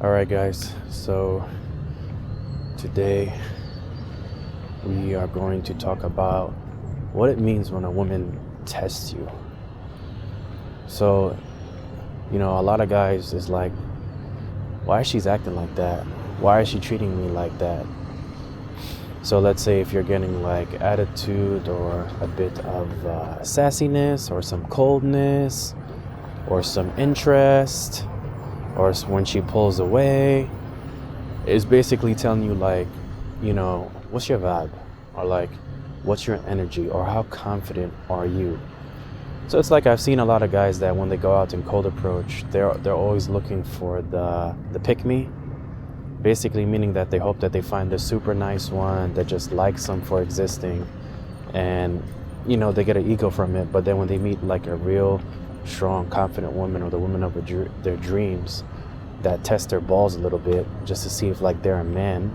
All right, guys. So today we are going to talk about what it means when a woman tests you. So, a lot of guys is like, why is she acting like that? Why is she treating me like that? So let's say if you're getting like attitude or a bit of sassiness or some coldness or some interest, or when she pulls away, it's basically telling you like, what's your vibe? Or like, what's your energy? Or how confident are you? So it's like I've seen a lot of guys that when they go out in cold approach, they're always looking for the pick me. Basically meaning that they hope that they find the super nice one that just likes them for existing, and they get an ego from it. But then when they meet like a real strong, confident woman, or the woman of their dreams, that test their balls a little bit just to see if like they're a man,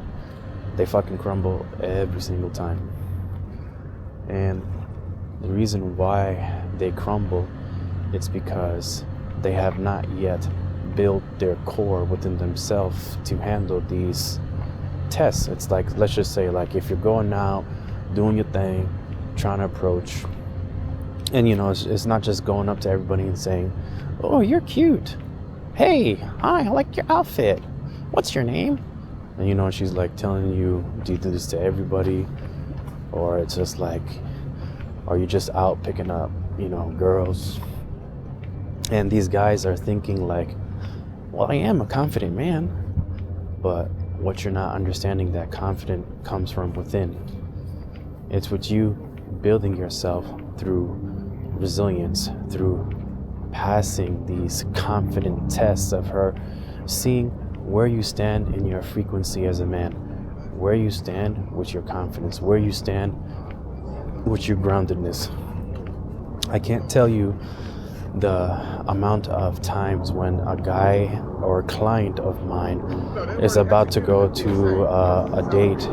they fucking crumble every single time. And the reason why they crumble, it's because they have not yet built their core within themselves to handle these tests. It's like, let's just say like if you're going out doing your thing, trying to approach, and it's not just going up to everybody and saying, oh, you're cute, hey, hi, I like your outfit, what's your name? And she's like telling you, do you do this to everybody? Or it's just like, are you just out picking up girls? And these guys are thinking like, well, I am a confident man. But what you're not understanding, that confidence comes from within. It's with you building yourself through resilience, through passing these confident tests of her, seeing where you stand in your frequency as a man, where you stand with your confidence, where you stand with your groundedness. I can't tell you the amount of times when a guy or a client of mine is about to go to a date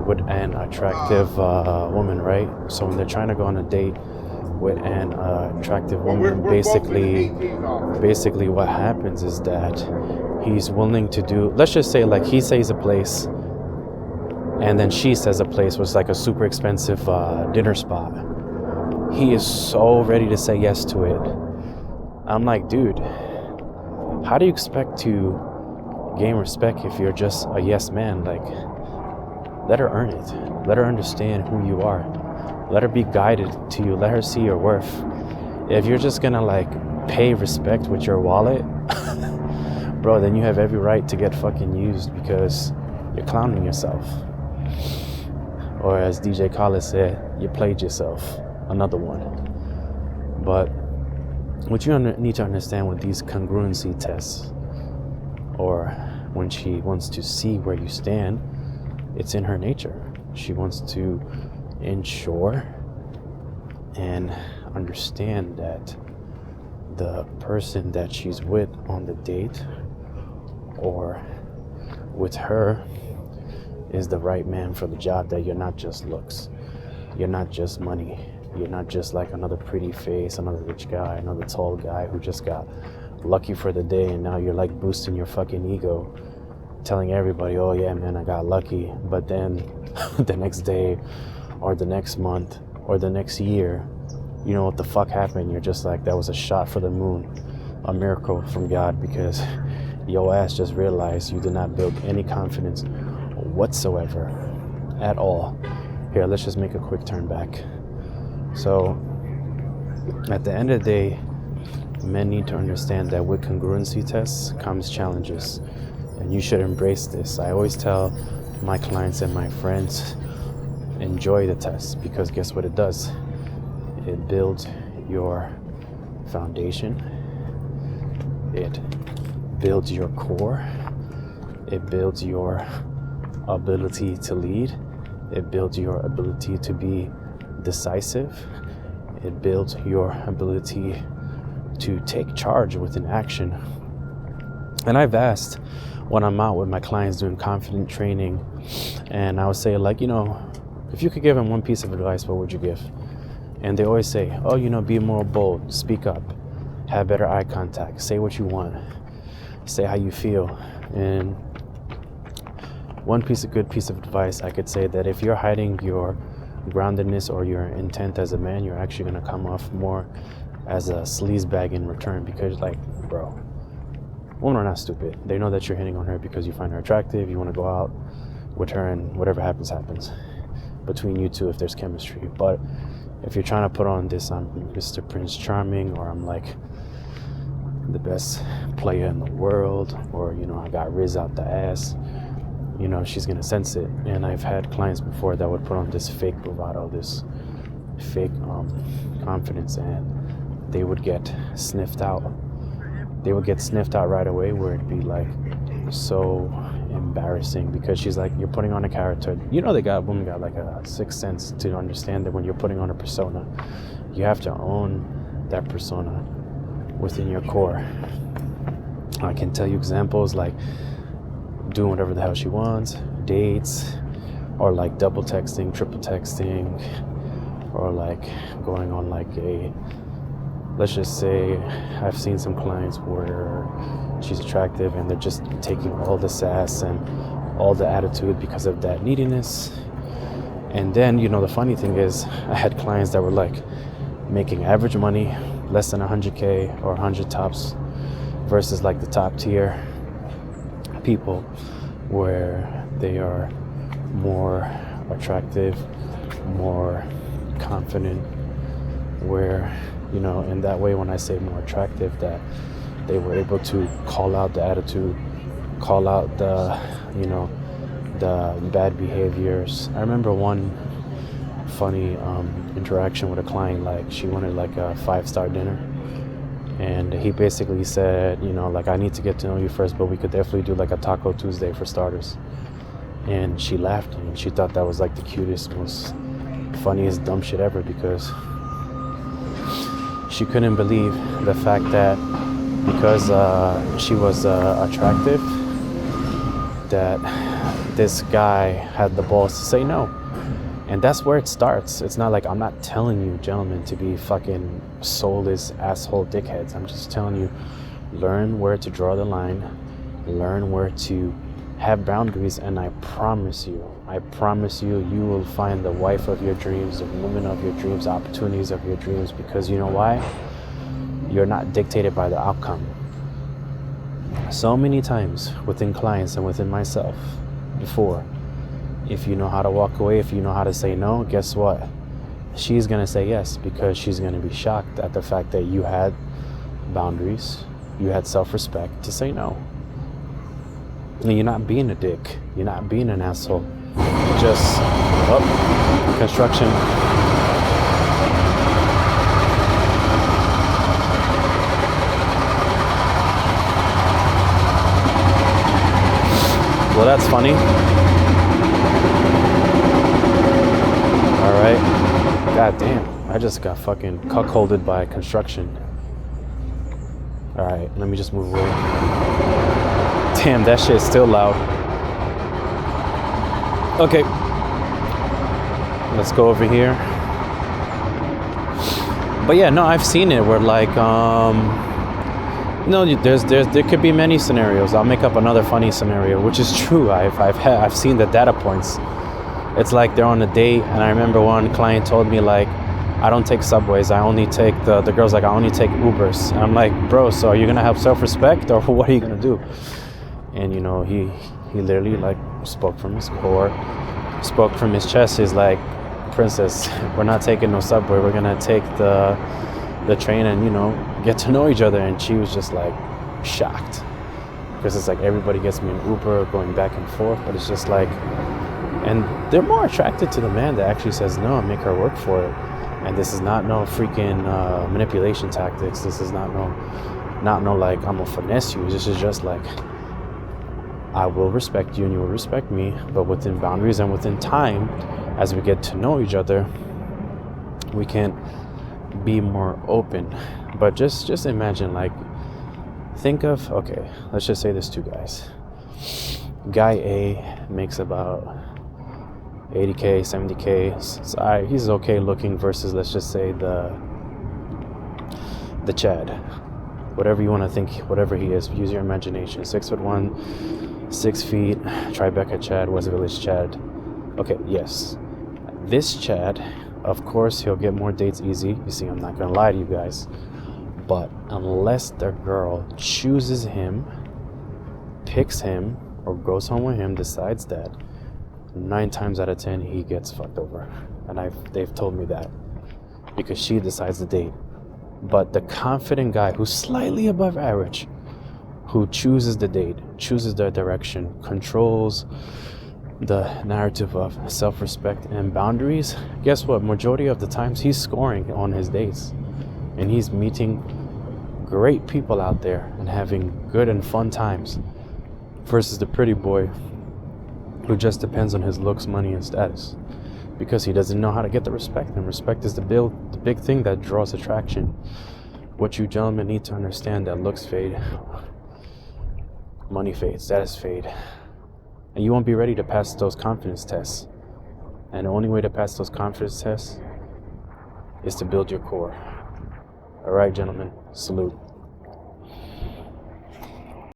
with an attractive woman, right? So when they're trying to go on a date with an attractive woman, basically what happens is that he's willing to do, let's just say like he says a place and then she says a place was like a super expensive dinner spot. He is so ready to say yes to it. I'm like, dude, how do you expect to gain respect if you're just a yes man? Like, let her earn it. Let her understand who you are. Let her be guided to you. Let her see your worth. If you're just gonna like pay respect with your wallet, bro, then you have every right to get fucking used because you're clowning yourself. Or as DJ Khaled said, you played yourself. Another one. But what you need to understand with these congruency tests, or when she wants to see where you stand, it's in her nature. She wants to ensure and understand that the person that she's with on the date or with her is the right man for the job, that you're not just looks, you're not just money, you're not just like another pretty face, another rich guy, another tall guy who just got lucky for the day, and now you're like boosting your fucking ego, telling everybody, oh yeah man, I got lucky. But then the next day or the next month or the next year, you know what the fuck happened? You're just like, that was a shot for the moon, a miracle from God, because your ass just realized you did not build any confidence whatsoever at all. Here, let's just make a quick turn back. So at the end of the day, men need to understand that with congruency tests comes challenges, and you should embrace this. I always tell my clients and my friends, enjoy the test, because guess what it does? It builds your foundation, it builds your core, it builds your ability to lead, it builds your ability to be decisive, it builds your ability to take charge within action. And I've asked when I'm out with my clients doing confident training, and I would say like, if you could give them one piece of advice, what would you give? And they always say, oh, be more bold, speak up, have better eye contact, say what you want. say how you feel. And one good piece of advice I could say, that if you're hiding your groundedness or your intent as a man, you're actually going to come off more as a sleazebag in return, because like, bro, women are not stupid. They know that you're hitting on her because you find her attractive, you want to go out with her, and whatever happens between you two if there's chemistry. But if you're trying to put on this, I'm Mr. Prince Charming, or I'm like the best player in the world, or I got Riz out the ass, she's gonna sense it. And I've had clients before that would put on this fake bravado, this fake confidence, and they would get sniffed out. They would get sniffed out right away, where it'd be like so embarrassing, because she's like, you're putting on a character. Women got like a sixth sense to understand that when you're putting on a persona, you have to own that persona within your core. I can tell you examples like doing whatever the hell she wants, dates, or like double texting, triple texting, or like going on like let's just say I've seen some clients where she's attractive and they're just taking all the sass and all the attitude because of that neediness. And then, the funny thing is, I had clients that were like making average money, less than 100K or 100 tops, versus like the top tier people where they are more attractive, more confident, where, in that way, when I say more attractive, that they were able to call out the attitude, call out the bad behaviors. I remember one funny interaction with a client. Like, she wanted like a 5-star dinner, and he basically said, like, I need to get to know you first, but we could definitely do like a Taco Tuesday for starters. And she laughed, and she thought that was like the cutest, most funniest dumb shit ever, because she couldn't believe the fact that because she was attractive, that this guy had the balls to say no. And that's where it starts. It's not like, I'm not telling you, gentlemen, to be fucking soulless asshole dickheads. I'm just telling you, learn where to draw the line, learn where to have boundaries, and I promise you, you will find the wife of your dreams, the woman of your dreams, opportunities of your dreams, because you know why? You're not dictated by the outcome. So many times within clients and within myself before, if you know how to walk away, if you know how to say no, guess what? She's going to say yes, because she's going to be shocked at the fact that you had boundaries, you had self-respect to say no. And you're not being a dick. You're not being an asshole. Just, construction. Well, that's funny. All right. God damn. I just got fucking cuckolded by construction. All right. Let me just move away. Damn, that shit's still loud. Okay. Let's go over here. But yeah, no, I've seen it where like, there could be many scenarios. I'll make up another funny scenario, which is true. I've seen the data points. It's like they're on a date, and I remember one client told me like, I don't take subways. I only take the girl's like, I only take Ubers. And I'm like, bro, so are you gonna have self-respect, or what are you gonna do? And he literally like spoke from his core, spoke from his chest. He's like, princess, we're not taking no subway. We're gonna take the train and get to know each other. And she was just like shocked, because it's like everybody gets me an Uber going back and forth, but it's just like, and they're more attracted to the man that actually says no and make her work for it. And this is not no freaking manipulation tactics. This is not no like, I'm gonna finesse you. This is just like, I will respect you and you will respect me, but within boundaries and within time, as we get to know each other, we can be more open. But just imagine, like, think of, okay, let's just say there's two guys. Guy A makes about 80K, 70K. So he's okay looking, versus, let's just say, the Chad. whatever you want to think, whatever he is. Use your imagination. 6'1", 6 feet, Tribeca Chad, West Village Chad. Okay, yes. This Chad, of course, he'll get more dates easy. You see, I'm not gonna lie to you guys. But unless the girl chooses him, picks him, or goes home with him, decides that, 9 times out of 10 he gets fucked over. And they've told me that. Because she decides to date. But the confident guy who's slightly above average, who chooses the date, chooses the direction, controls the narrative of self-respect and boundaries, guess what? Majority of the times he's scoring on his dates. And he's meeting great people out there and having good and fun times. Versus the pretty boy who just depends on his looks, money, and status. Because he doesn't know how to get the respect. And respect is the big thing that draws attraction. What you gentlemen need to understand, that looks fade, money fades, status fade. And you won't be ready to pass those confidence tests. And the only way to pass those confidence tests is to build your core. All right, gentlemen, salute.